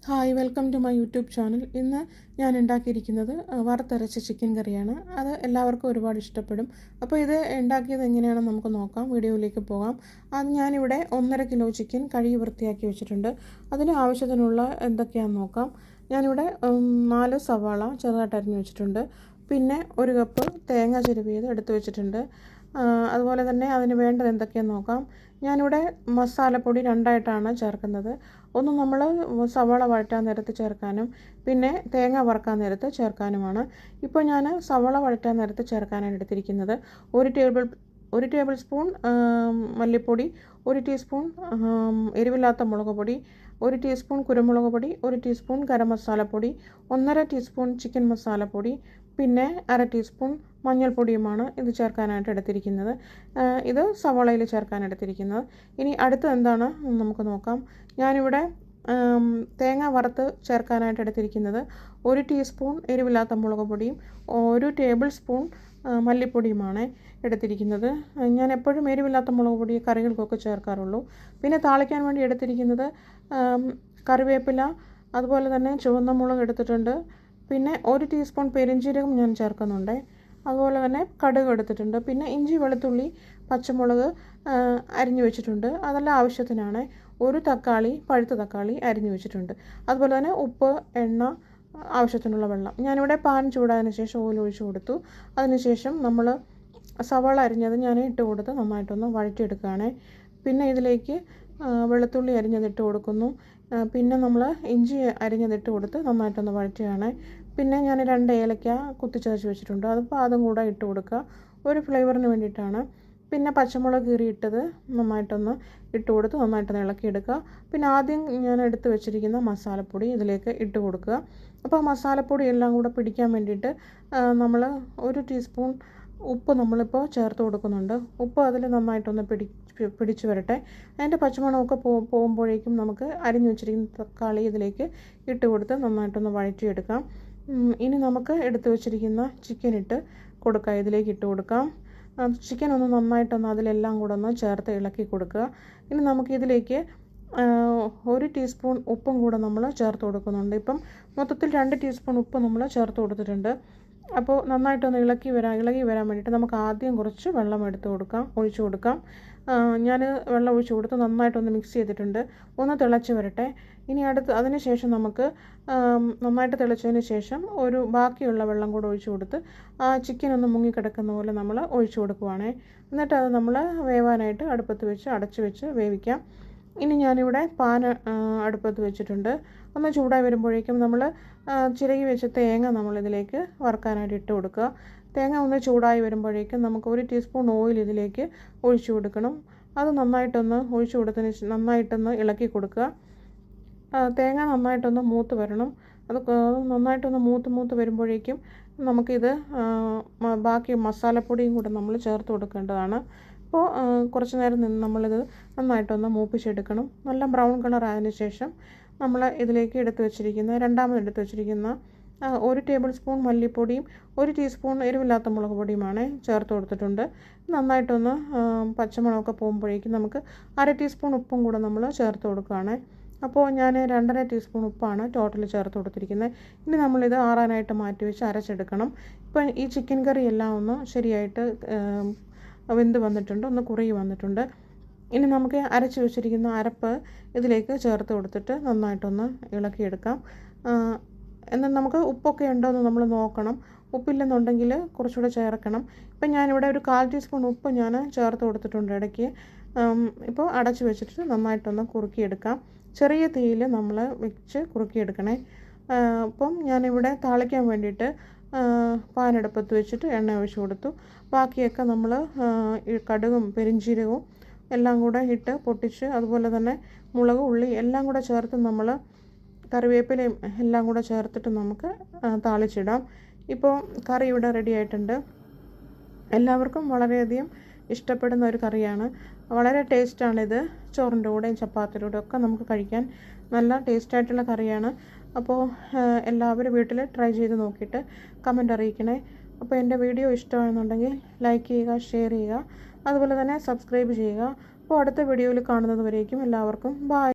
Hi, welcome to my YouTube channel. ഇന്ന് ഞാൻ ഉണ്ടാക്കിയിരിക്കുന്നത് വറുത്തരച്ച ചിക്കൻ കറിയാണ്. അത് എല്ലാവർക്കും ഒരുപാട് ഇഷ്ടപ്പെടും. അപ്പോൾ ഇത് ഉണ്ടാക്കിയത് എങ്ങനെയാണെന്ന് നമുക്ക് നോക്കാം. വീഡിയോയിലേക്ക് പോകാം. അത് ഞാനിവിടെ 1.5 കിലോ ചിക്കൻ കഴുകി വൃത്തിയാക്കി വെച്ചിട്ടുണ്ട്. അതിന് ആവശ്യത്തിനുള്ള എന്തൊക്കെയാണെന്ന് നോക്കാം. ഞാനിവിടെ 4 സവാള ചെറുതായിട്ട് അരിഞ്ഞ് വെച്ചിട്ടുണ്ട്. പിന്നെ 1 കപ്പ് തേങ്ങ ചിരവിയത് എടുത്ത് വെച്ചിട്ടുണ്ട്. അതുപോലെ തന്നെ അതിന് വേണ്ടത് എന്തൊക്കെയാണെന്ന് നോക്കാം. ഞാനിവിടെ മസാലപ്പൊടി 2ആയിട്ടാണ് ചേർക്കുന്നത്. ഒന്ന് നമ്മൾ സവാള വഴറ്റാൻ നേരത്ത് ചേർക്കാനും പിന്നെ തേങ്ങ വറുക്കാൻ നേരത്ത് ചേർക്കാനുമാണ്. ഇപ്പോൾ ഞാൻ സവാള വഴറ്റാൻ നേരത്ത് ചേർക്കാനാണ് എടുത്തിരിക്കുന്നത്. 1 ടേബിൾ സ്പൂൺ മല്ലിപ്പൊടി, 1 ടീസ്പൂൺ എരിവില്ലാത്ത മുളക് പൊടി, 1 ടീസ്പൂൺ കുരുമുളക് പൊടി, 1 ടീസ്പൂൺ ഗരം മസാലപ്പൊടി, 1.5 ടീസ്പൂൺ ചിക്കൻ മസാലപ്പൊടി, പിന്നെ 1/2 ടീസ്പൂൺ മഞ്ഞൾപ്പൊടിയുമാണ് ഇത് ചേർക്കാനായിട്ട് എടുത്തിരിക്കുന്നത്. ഇത് സവാളയിൽ ചേർക്കാൻ എടുത്തിരിക്കുന്നത്. ഇനി അടുത്തത് എന്താണ് നമുക്ക് നോക്കാം. ഞാനിവിടെ തേങ്ങ വറുത്ത് ചേർക്കാനായിട്ട് എടുത്തിരിക്കുന്നത് 1 ടീസ്പൂൺ എരിവില്ലാത്ത മുളക് പൊടിയും 1 ടേബിൾ സ്പൂൺ മല്ലിപ്പൊടിയുമാണ് എടുത്തിരിക്കുന്നത്. ഞാൻ എപ്പോഴും എരിവില്ലാത്ത മുളക് പൊടി കറികൾക്കൊക്കെ ചേർക്കാറുള്ളൂ. പിന്നെ താളിക്കാൻ വേണ്ടി എടുത്തിരിക്കുന്നത് കറിവേപ്പില, അതുപോലെ തന്നെ ചുവന്ന മുളക് എടുത്തിട്ടുണ്ട്. പിന്നെ 1 ടീസ്പൂൺ പെരിഞ്ജീരകം ഞാൻ ചേർക്കുന്നുണ്ട്. അതുപോലെ തന്നെ കടുക് എടുത്തിട്ടുണ്ട്. പിന്നെ ഇഞ്ചി, വെളുത്തുള്ളി, പച്ചമുളക് അരിഞ്ഞു വെച്ചിട്ടുണ്ട്. അതെല്ലാം ആവശ്യത്തിനാണ്. 1 തക്കാളി, പഴുത്ത തക്കാളി അരിഞ്ഞു വെച്ചിട്ടുണ്ട്. അതുപോലെ തന്നെ ഉപ്പ്, എണ്ണ, ആവശ്യത്തിനുള്ള വെള്ളം. ഞാനിവിടെ പാൻ ചൂടായതിന് ശേഷം ഓയിൽ ഒഴിച്ച് കൊടുത്തു. അതിനുശേഷം നമ്മൾ സവാള അരിഞ്ഞത് ഞാൻ ഇട്ട് കൊടുത്ത് നന്നായിട്ടൊന്ന് വഴറ്റിയെടുക്കുകയാണ്. പിന്നെ ഇതിലേക്ക് വെളുത്തുള്ളി അരിഞ്ഞതിട്ട് കൊടുക്കുന്നു. പിന്നെ നമ്മൾ ഇഞ്ചി അരിഞ്ഞതിട്ട് കൊടുത്ത് നന്നായിട്ടൊന്ന് വഴറ്റുകയാണ്. പിന്നെ ഞാൻ 2 ഏലക്ക കുത്തിച്ചതച്ച് വെച്ചിട്ടുണ്ട്. അതിപ്പോൾ അതും കൂടെ ഇട്ട് കൊടുക്കുക, ഒരു ഫ്ലേവറിന് വേണ്ടിയിട്ടാണ്. പിന്നെ പച്ചമുളക് കീറിയിട്ടത് നന്നായിട്ടൊന്ന് ഇട്ട് കൊടുത്ത് നന്നായിട്ടൊന്ന് ഇളക്കിയെടുക്കുക. പിന്നെ ആദ്യം ഞാൻ എടുത്ത് വെച്ചിരിക്കുന്ന മസാലപ്പൊടി ഇതിലേക്ക് ഇട്ട് കൊടുക്കുക. അപ്പോൾ മസാലപ്പൊടി എല്ലാം കൂടെ പിടിക്കാൻ വേണ്ടിയിട്ട് നമ്മൾ 1 ടീസ്പൂൺ ഉപ്പ് നമ്മളിപ്പോൾ ചേർത്ത് കൊടുക്കുന്നുണ്ട്. ഉപ്പ് അതിൽ നന്നായിട്ടൊന്ന് പിടിച്ച് വരട്ടെ. അതിൻ്റെ പച്ചമണമൊക്കെ പോകുമ്പോഴേക്കും നമുക്ക് അരിഞ്ഞു വെച്ചിരിക്കുന്ന തക്കാളി ഇതിലേക്ക് ഇട്ട് കൊടുത്ത് നന്നായിട്ടൊന്ന് വഴറ്റിയെടുക്കാം. ഇനി നമുക്ക് എടുത്ത് വെച്ചിരിക്കുന്ന ചിക്കൻ ഇട്ട് കൊടുക്കാം. ഇതിലേക്ക് ഇട്ട് കൊടുക്കാം. ചിക്കൻ ഒന്ന് നന്നായിട്ടൊന്ന് അതിലെല്ലാം കൂടെ ഒന്ന് ചേർത്ത് ഇളക്കി കൊടുക്കുക. ഇനി നമുക്കിതിലേക്ക് 1 ടീസ്പൂൺ ഉപ്പും കൂടെ നമ്മൾ ചേർത്ത് കൊടുക്കുന്നുണ്ട്. ഇപ്പം മൊത്തത്തിൽ 2 ടീസ്പൂൺ ഉപ്പ് നമ്മൾ ചേർത്ത് കൊടുത്തിട്ടുണ്ട്. അപ്പോൾ നന്നായിട്ടൊന്ന് ഇളകി വരാൻ വേണ്ടിയിട്ട് നമുക്ക് ആദ്യം കുറച്ച് വെള്ളം ഒഴിച്ചു കൊടുക്കാം. ഞാൻ വെള്ളം ഒഴിച്ച് കൊടുത്ത് നന്നായിട്ടൊന്ന് മിക്സ് ചെയ്തിട്ടുണ്ട്. ഒന്ന് തിളച്ച് വരട്ടെ. ഇനി അതിന് ശേഷം നമുക്ക് നന്നായിട്ട് തിളച്ചതിന് ശേഷം ബാക്കിയുള്ള വെള്ളം കൂടെ ഒഴിച്ച് കൊടുത്ത് ചിക്കൻ ഒന്ന് മുങ്ങിക്കിടക്കുന്ന പോലെ നമ്മൾ ഒഴിച്ചു കൊടുക്കുവാണേ. എന്നിട്ട് അത് നമ്മൾ വേവാനായിട്ട് അടുപ്പത്ത് വെച്ച് അടച്ച് വെച്ച് വേവിക്കാം. ഇനി ഞാനിവിടെ പാൻ അടുപ്പത്ത് വെച്ചിട്ടുണ്ട്. ഒന്ന് ചൂടായി വരുമ്പോഴേക്കും നമ്മൾ ചിരകി വെച്ച തേങ്ങ നമ്മളിതിലേക്ക് വറുക്കാനായിട്ട് ഇട്ട് കൊടുക്കുക. തേങ്ങ ഒന്ന് ചൂടായി വരുമ്പോഴേക്കും നമുക്ക് 1 ടീസ്പൂൺ ഓയിൽ ഇതിലേക്ക് ഒഴിച്ചു കൊടുക്കണം. അത് നന്നായിട്ടൊന്ന് ഒഴിച്ചു കൊടുത്തതിന് നന്നായിട്ടൊന്ന് ഇളക്കി കൊടുക്കുക. തേങ്ങ നന്നായിട്ടൊന്ന് മൂത്ത് വരണം. അത് നന്നായിട്ടൊന്ന് മൂത്ത് വരുമ്പോഴേക്കും നമുക്കിത് ബാക്കി മസാലപ്പൊടിയും കൂടെ നമ്മൾ ചേർത്ത് കൊടുക്കേണ്ടതാണ്. അപ്പോൾ കുറച്ച് നേരം നിന്ന് നമ്മളിത് നന്നായിട്ടൊന്ന് മൂപ്പിച്ചെടുക്കണം. നല്ല ബ്രൗൺ കളർ ആയതിന് ശേഷം നമ്മൾ ഇതിലേക്ക് രണ്ടാമത് എടുത്ത് വെച്ചിരിക്കുന്ന 1 ടേബിൾ സ്പൂൺ മല്ലിപ്പൊടിയും 1 ടീസ്പൂൺ എരിവില്ലാത്ത മുളക് പൊടിയുമാണ് ചേർത്ത് കൊടുത്തിട്ടുണ്ട്. നന്നായിട്ടൊന്ന് പച്ചമണമൊക്കെ പോകുമ്പോഴേക്കും നമുക്ക് 1/2 ടീസ്പൂൺ ഉപ്പും കൂടെ നമ്മൾ ചേർത്ത് കൊടുക്കുകയാണ്. അപ്പോൾ ഞാൻ 2.5 ടീസ്പൂൺ ഉപ്പാണ് ടോട്ടൽ ചേർത്ത് കൊടുത്തിരിക്കുന്നത്. ഇനി നമ്മളിത് ആറാനായിട്ട് മാറ്റി വെച്ച് അരച്ചെടുക്കണം. ഇപ്പം ഈ ചിക്കൻ കറി എല്ലാം ഒന്ന് ശരിയായിട്ട് വെന്ത് വന്നിട്ടുണ്ട്, ഒന്ന് കുറുകി വന്നിട്ടുണ്ട്. ഇനി നമുക്ക് അരച്ച് വെച്ചിരിക്കുന്ന അരപ്പ് ഇതിലേക്ക് ചേർത്ത് കൊടുത്തിട്ട് നന്നായിട്ടൊന്ന് ഇളക്കിയെടുക്കാം. എന്നാൽ നമുക്ക് ഉപ്പൊക്കെ ഉണ്ടോ എന്ന് നമ്മൾ നോക്കണം. ഉപ്പില്ലെന്നുണ്ടെങ്കിൽ കുറച്ചുകൂടെ ചേർക്കണം. ഇപ്പം ഞാനിവിടെ ഒരു 1/4 ടീസ്പൂൺ ഉപ്പ് ഞാൻ ചേർത്ത് കൊടുത്തിട്ടുണ്ട് ഇടയ്ക്ക്. ഇപ്പോൾ അടച്ച് വെച്ചിട്ട് നന്നായിട്ടൊന്ന് കുറുക്കിയെടുക്കാം. ചെറിയ തീയിൽ നമ്മൾ വെച്ച് കുറുക്കിയെടുക്കണേ. അപ്പം ഞാനിവിടെ താളിക്കാൻ വേണ്ടിയിട്ട് പാൻ അടുപ്പത്ത് വെച്ചിട്ട് എണ്ണ ഒഴിച്ച് കൊടുത്തു. ബാക്കിയൊക്കെ നമ്മൾ കടുകും പെരിഞ്ജീരകവും എല്ലാം കൂടെ ഇട്ട് പൊട്ടിച്ച്, അതുപോലെ തന്നെ മുളക്, ഉള്ളി എല്ലാം കൂടെ ചേർത്ത് നമ്മൾ കറിവേപ്പിലയും എല്ലാം കൂടെ ചേർത്തിട്ട് നമുക്ക് താളിച്ചിടാം. ഇപ്പോൾ കറി ഇവിടെ റെഡി ആയിട്ടുണ്ട്. എല്ലാവർക്കും വളരെയധികം ഇഷ്ടപ്പെടുന്ന ഒരു കറിയാണ്. വളരെ ടേസ്റ്റാണിത്. ചോറിൻ്റെ കൂടെയും ചപ്പാത്തിയുടെ കൂടെയും ഒക്കെ നമുക്ക് കഴിക്കാൻ നല്ല ടേസ്റ്റായിട്ടുള്ള കറിയാണ്. അപ്പോൾ എല്ലാവരും വീട്ടിൽ ട്രൈ ചെയ്ത് നോക്കിയിട്ട് കമൻറ്റ് അറിയിക്കണേ. അപ്പോൾ എൻ്റെ വീഡിയോ ഇഷ്ടമാണെന്നുണ്ടെങ്കിൽ ലൈക്ക് ചെയ്യുക, ഷെയർ ചെയ്യുക, അതുപോലെ തന്നെ സബ്സ്ക്രൈബ് ചെയ്യുക. അപ്പോൾ അടുത്ത വീഡിയോയിൽ കാണുന്നത് വരേക്കും എല്ലാവർക്കും ബൈ.